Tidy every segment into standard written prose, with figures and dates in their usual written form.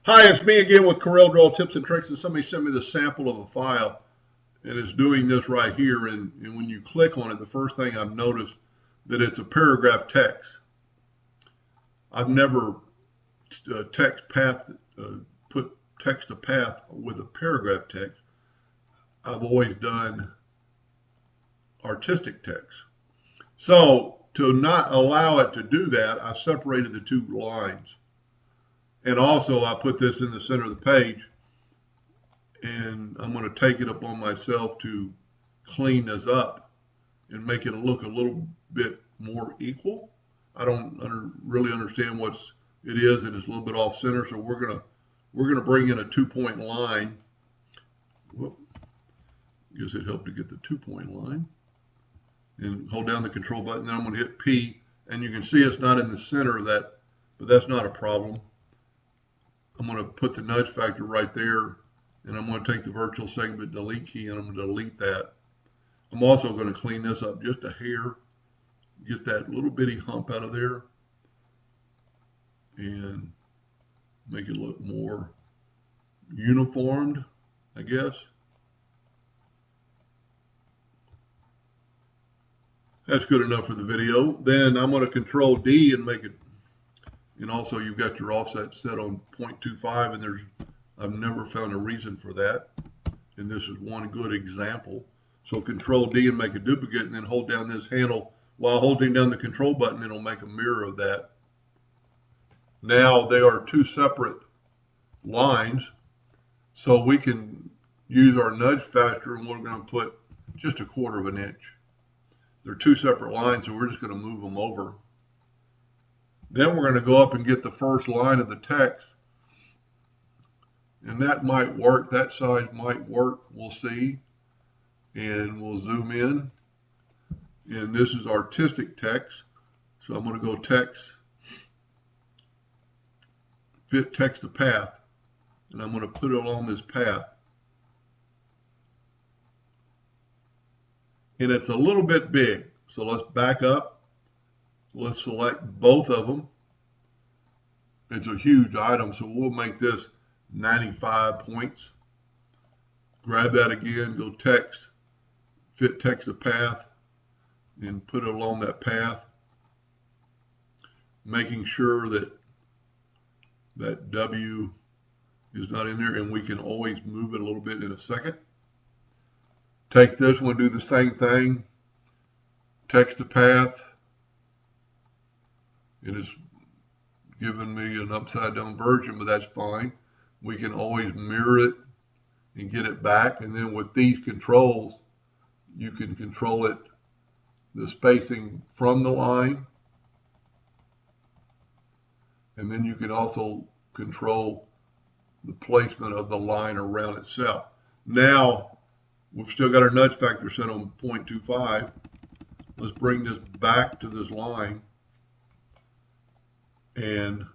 Hi, it's me again with Corel Draw Tips and Tricks, and somebody sent me the sample of a file, and it's doing this right here. And when you click on it, the first thing I've noticed that it's a paragraph text. I've never text path put text to path with a paragraph text. I've always done artistic text. So to not allow it to do that, I separated the two lines. And also I put this in the center of the page, and I'm going to take it upon myself to clean this up and make it look a little bit more equal. I don't really understand what it is, and it's a little bit off center, so we're gonna bring in a 2-point line. Whoop, guess it helped to get the 2-point line, and hold down the control button. Then I'm going to hit P, and you can see it's not in the center of that, but that's not a problem. I'm going to put the nudge factor right there, and I'm going to take the virtual segment delete key, and I'm going to delete that. I'm also going to clean this up just a hair, get that little bitty hump out of there, and make it look more uniformed, I guess. That's good enough for the video. Then I'm going to Control D and make it, and also you've got your offset set on 0.25, and I've never found a reason for that, and this is one good example. So Control D and make a duplicate, and then hold down this handle. While holding down the control button, it'll make a mirror of that. Now they are two separate lines, so we can use our nudge factor, and we're going to put just 1/4 of an inch. They're two separate lines, so we're just going to move them over. Then we're going to go up and get the first line of the text, and that might work. That size might work. We'll see, and we'll zoom in. And this is artistic text, so I'm going to go text, fit text to path, and I'm going to put it along this path. And it's a little bit big, so let's back up. Let's select both of them. It's a huge item, so we'll make this 95 points. Grab that again, go text, fit text to path, and put it along that path, making sure that that W is not in there, and we can always move it a little bit in a second. Take this one, do the same thing, text to path. It is giving me an upside down version, but that's fine. We can always mirror it and get it back, and then with these controls, you can control it, the spacing from the line, and then you can also control the placement of the line around itself. Now, we've still got our nudge factor set on 0.25. Let's bring this back to this line, and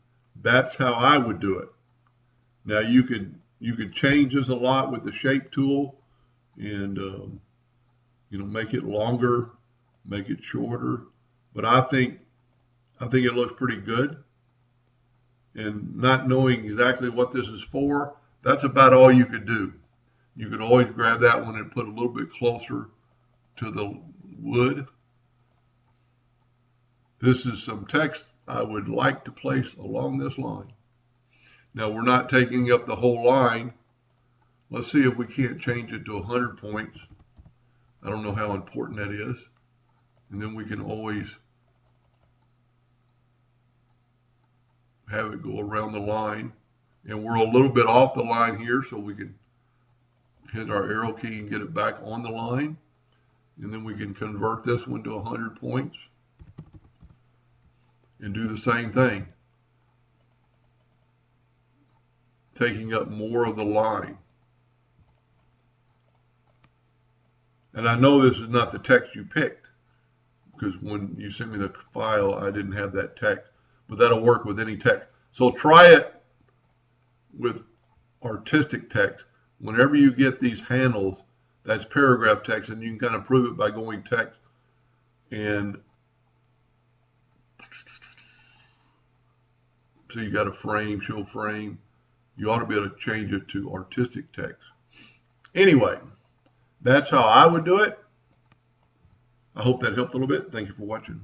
that's how I would do it. Now you could change this a lot with the shape tool, and make it longer, make it shorter, but I think it looks pretty good. And not knowing exactly what this is for, that's about all you could do. You could always grab that one and put a little bit closer to the wood. This is some text I would like to place along this line. Now we're not taking up the whole line. Let's see if we can't change it to 100 points. I don't know how important that is. And then we can always have it go around the line. And we're a little bit off the line here, so we can hit our arrow key and get it back on the line. And then we can convert this one to 100 points and do the same thing, taking up more of the line. And I know this is not the text you picked, because when you sent me the file, I didn't have that text, but that'll work with any text. So try it with artistic text. Whenever you get these handles, that's paragraph text, and you can kind of prove it by going text and so you got a frame, show frame, you ought to be able to change it to artistic text. Anyway, that's how I would do it. I hope that helped a little bit. Thank you for watching.